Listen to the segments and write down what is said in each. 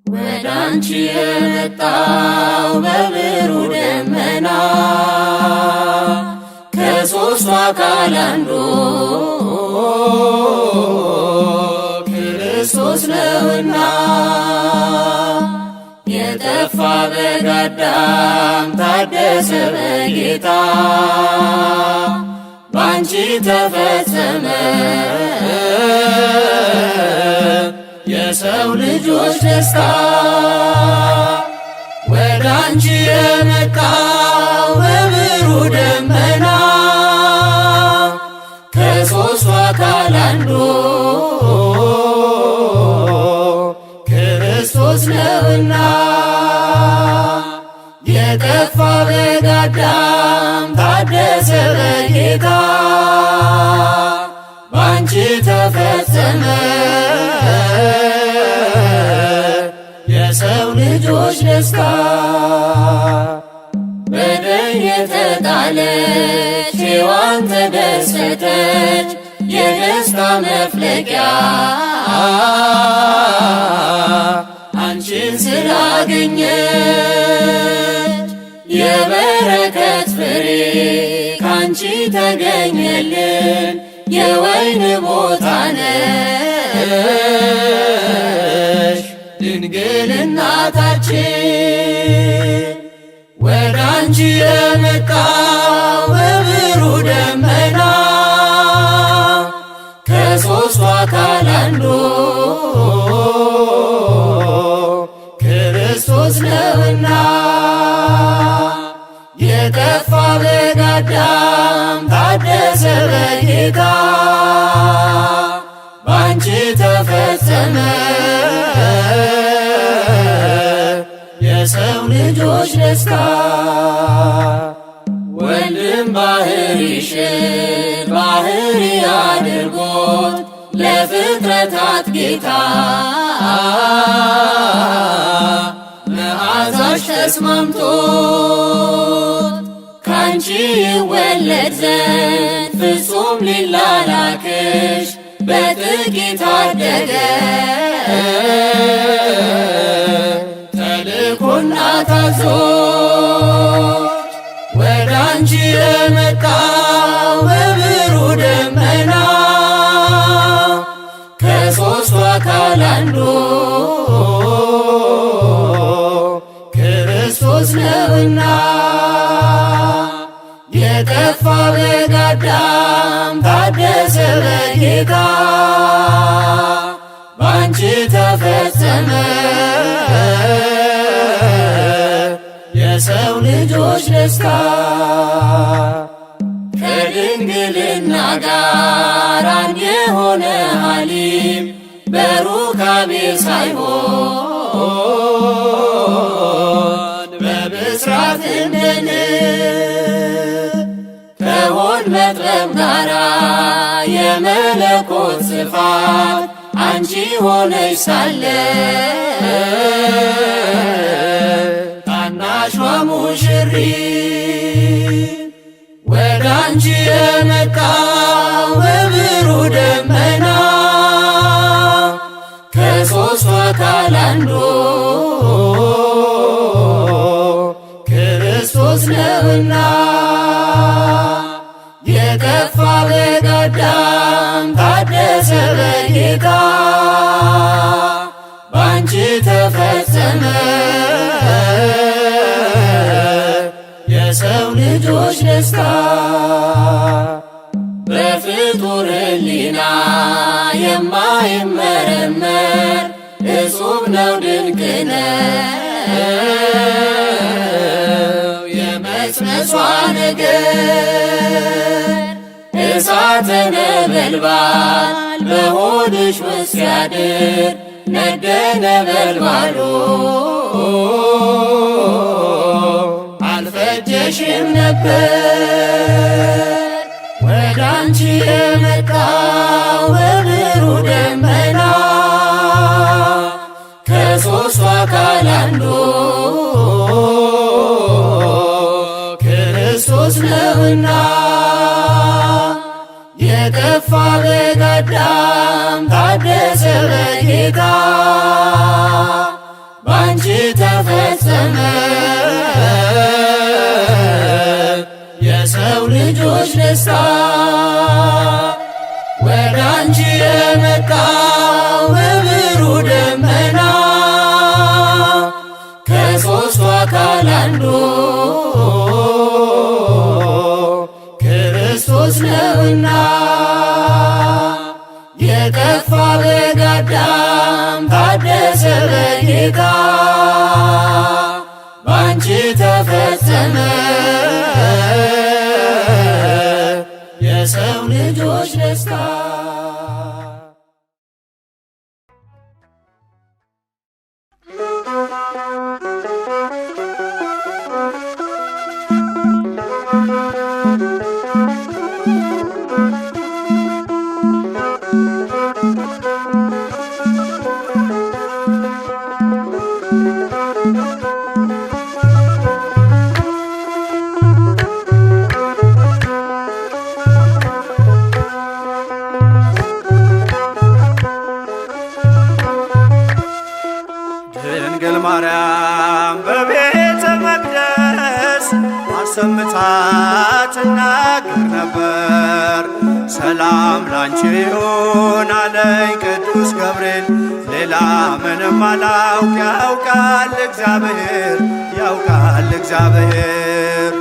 ወዳንቺ የመጣው በብሩህ ደመና ከሦስቱ አካል አንዱ ክርስቶስ ነውና የጠፋ በግ አዳም ታደሰ በጌታ ባንቺ ተፈጸመ የሰው ልጆች ደስታ። ወዳንቺ የመጣው በብሩህ ደመና ከሦስቱ አካል አንዱ ክርስቶስ ነውና የጠፋ በግ አዳም ታደሰ በጌታ ባንቺ ተፈጸመ የሰው ልጆች ደስታ። በደል የተጣለች ሔዋን ተደሰተች የደስታ መፍለቂያ አንቺን ስላገኘች የበረከት ፍሬ ካንቺ ተገኘልን የወይን ቦታ ነሽ ድንግል እናታችን። ወዳንቺ የመጣው በብሩህ ደመና ከሦስቱ አካል አንዱ ክርስቶስ ነውና የጠፋ በግ አዳም ታደሰ በጌታ ባንቺ ተፈጸመ የሰው ልጆች ደስታ። ወልድም ባሕርይሽን ባሕሪ አድርጎት ለፍጥረታት ጌታ መዓዛሽ ተስማምቶት ካንቺ ይወለድ ዘንድ ፍጹም ሊላላክሽ በጥቂት አደገ ተልኮና ታዞት። ወዳንቺ የመጣው በብሩህ ደመና ከሦስቱ አካል አንዱ ክርስቶስ ነውና የጠፋ በግ አዳም ታደሰ በጌታ ባንቺ ተፈጸመ የሰው ልጆች ደስታ። ከድንግልና ጋር አንድ የሆነ ሐሊም በሩካቤ ሳይሆን በብስራት እንደን ከሆድ መጥበብ ጋራ የመለኮት ስፋት አንቺ ሆነሽ ሳለ ታናሿ ሙሽሪት ወዳንቺ የመጣው በብሩህ ደመና ከሦስቱ አካል አንዱ ክርስቶስ ነውና የጠፋ በግ አዳም ታደሰ በጌታ ባንቺ ተፈጸመ የሰው ልጆች ደስታ። በፍጡር ሕሊና የማይመረመር እጹብ ነው ድንቅ ነው የመጽነሷ ነገር። እሳተ ነበልባል በሆድሽ ውስጥ ሲያድር ነደ ነበልባሉ አልፈጀሽም ነበር። ወዳንቺ የመጣው በብሩህ ደመና ከሦስቱ አካል አንዱ ክርስቶስ ነውና የጠፋ በግ አዳም ታደሰ በጌታ ተፈጸመ የሰው ልጆች ደስታ ወደ አንቺ የመጣው በብሩህ ደመና ከሦስቱ አካል አንዱ ክርስቶስ ነውና የጠፋ በግ አዳም ታደሰ በጌታ ባንቺ ተፈጸመ የሰው ልጆች ደስታ። ድንግል ማርያም በቤተ መቅደስ አሰምታ ትናገር ነበር። ሰላም ላንቺ ይሁን አለኝ ቅዱስ ገብርኤል፣ ሌላ ምንም አላውቅ ያውቃል እግዚአብሔር ያውቃል እግዚአብሔር።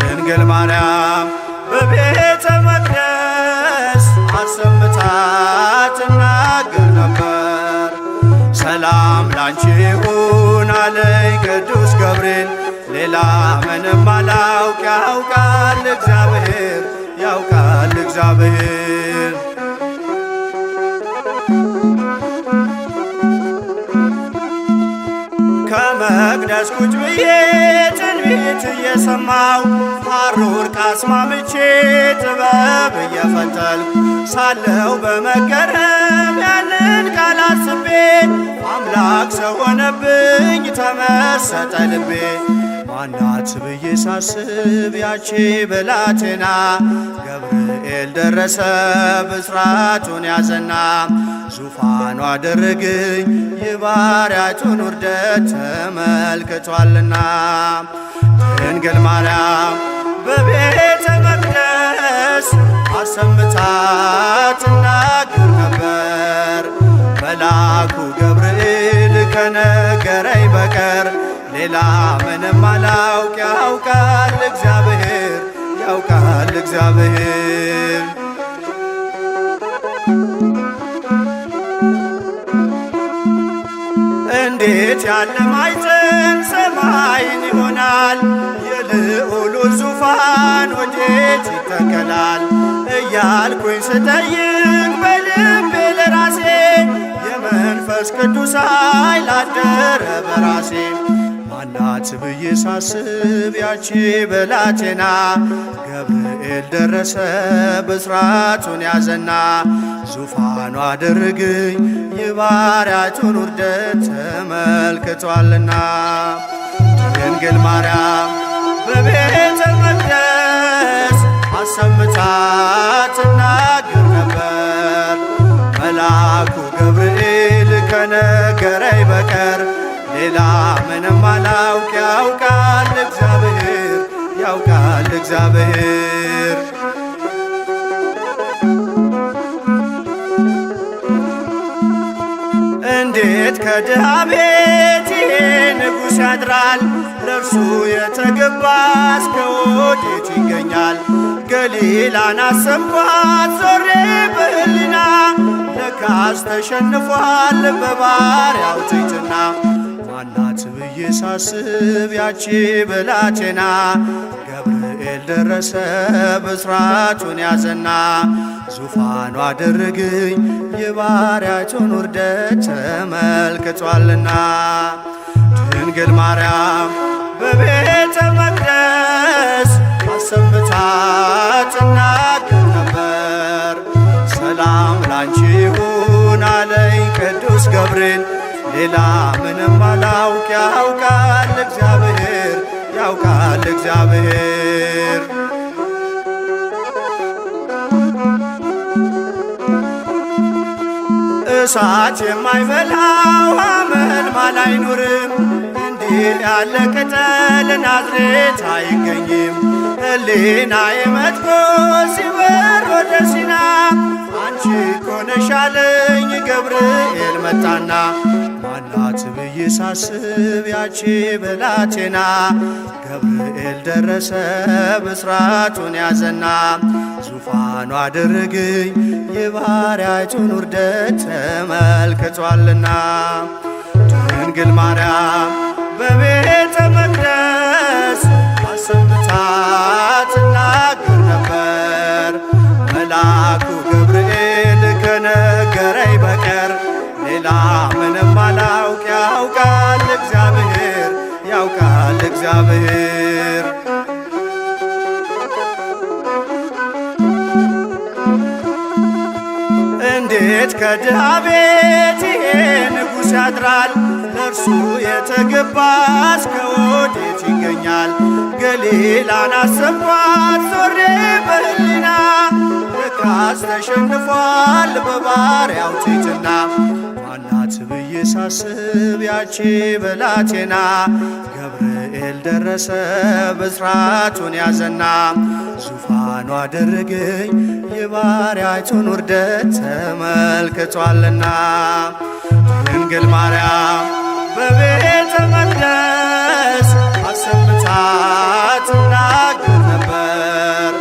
ድንግል ማርያም በቤተ መቅደስ አሰምታ ትናገር ነበር። ሰላም ላንቺ ይሁን አለኝ ቅዱስ ገብርኤል፣ ሌላ ምንም አላውቅ ያውቃል እግዚአብሔር ያውቃል እግዚአብሔር። ከመቅደስ ቁጭ ብዬ ትንቢት እየሰማው ሐሩር ቃስማምቼ ጥበብ እየፈተልኩ ሳለው በመገረም ያንን ቃል አስቤ አምላክ ሰው ሆነብኝ ተመሰጠ ልቤ። ማናት ብዬ ሳስብ ያቺ ብላቴና ገብርኤል ደረሰ ብስራቱን ያዘና ዙፋኑ አደረገኝ የባሪያቱን ውርደት ተመልክቷልና። ድንግል ማርያም በቤተ መቅደስ አሰምታ ትናገር ነበር። መልአኩ ገብርኤል ከነገረኝ በቀር ሌላ ምንም አላውቅ ያውቃል እግዚአብሔር ያውቃል እግዚአብሔር። እንዴት ያለ ማኅፀን ሰማይን ይሆናል? የልዑሉ ዙፋን ወዴት ይተከላል? እያልኩኝ ስጠይቅ በልቤ ለራሴ የመንፈስ ቅዱስ ኃይል አደረ በራሴ። ማናት ብዬ ሳስብ ያቺ ብላቴና ገብርኤል ደረሰ ብስራቱን ያዘና ዙፋኑ አደረገኝ የባሪያቱን ውርደት ተመልክቷልና። ድንግል ማርያም በቤተ መቅደስ አሰምታ ትናገር ነበር። መልአኩ ገብርኤል ከነገረኝ በቀር ሌላ ምንም አላውቅ ያውቃል እግዚአብሔር ያውቃል እግዚአብሔር። እንዴት ከድሃ ቤት ይሄ ንጉሥ ያድራል? ለእርሱ የተገባ እስከ ወዴት ይገኛል? ገሊላን አሰብኳት ዞሬ በሕሊና ለካስ ተሸንፏል በባሪያው ትሕትና። ማናት ብዬ ሳስብ ያቺ ብላቴና ገብርኤል ደረሰ ብስራቱን ያዘና ዙፋኑ አደረገኝ የባሪያቱን ውርደት ተመልክቷልና። ድንግል ማርያም በቤተ መቅደስ አሰምታ ትናገር ነበር። ሰላም ላንቺ ይሁን አለኝ ቅዱስ ገብርኤል፣ ሌላ ምንም አላውቅ ያውቃል እግዚአብሔር ያውቃል እግዚአብሔር። እሳት የማይበላው ሐመልማል አይኖርም፣ እንደ እንዲህ ያለ ቅጠል ናዝሬት አይገኝም። ሕሊናዬ መጥቶ ሲበር ወደ ሲና አንቺ እኮ ነሽ አለኝ ገብርኤል መጣና። ማናት ብዬ ሳስብ ያቺ ብላቴና ገብርኤል ደረሰ ብስራቱን ያዘና ዙፋኑ አደረገኝ የባሪያይቱን ውርደት ተመልክቷልና። ድንግል ማርያም በቤተ መቅደስ አሰምታ ትናገር ነበር። መልአኩ ገብርኤል ከነገረኝ በቀር ሌላ ምንም አላውቅ። ያውቃል እግዚአብሔር፣ ያውቃል እግዚአብሔር። እንዴት ከድሃ ቤት ይሄ ንጉሥ ያድራል? ለእርሱ የተገባስ ከወዴት ይገኛል? ገሊላን አሰብኳት ዞሬ በሕሊና ልካስ ተሸንፏል በባሪያው ትሕትና። ማናት ብዬ ሳስብ ያቺ ብላቴና ገብርኤል ደረሰ ብስራቱን ያዘና ዙፋኑ አደረገኝ የባሪያይቱን ውርደት ተመልክቷልና። ድንግል ማርያም በቤተ መቅደስ አሰምታ ትናገር ነበር።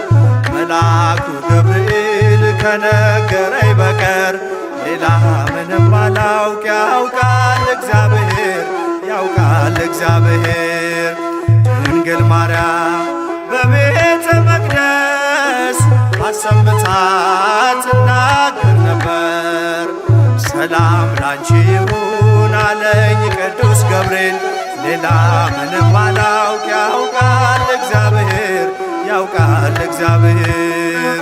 መልአኩ ገብርኤል ከነገረኝ በቀር ሌላ ምንም አላውቅ። ያውቃል እግዚአብሔር፣ ያውቃል እግዚአብሔር። ድንግል ማርያም በቤተ መቅደስ አሰምታ ትናገር ነበር። ሰላም ላንቺ ይሁን አለኝ ቅዱስ ገብርኤል ሌላ ምንም አላውቅ። ያውቃል እግዚአብሔር፣ ያውቃል እግዚአብሔር።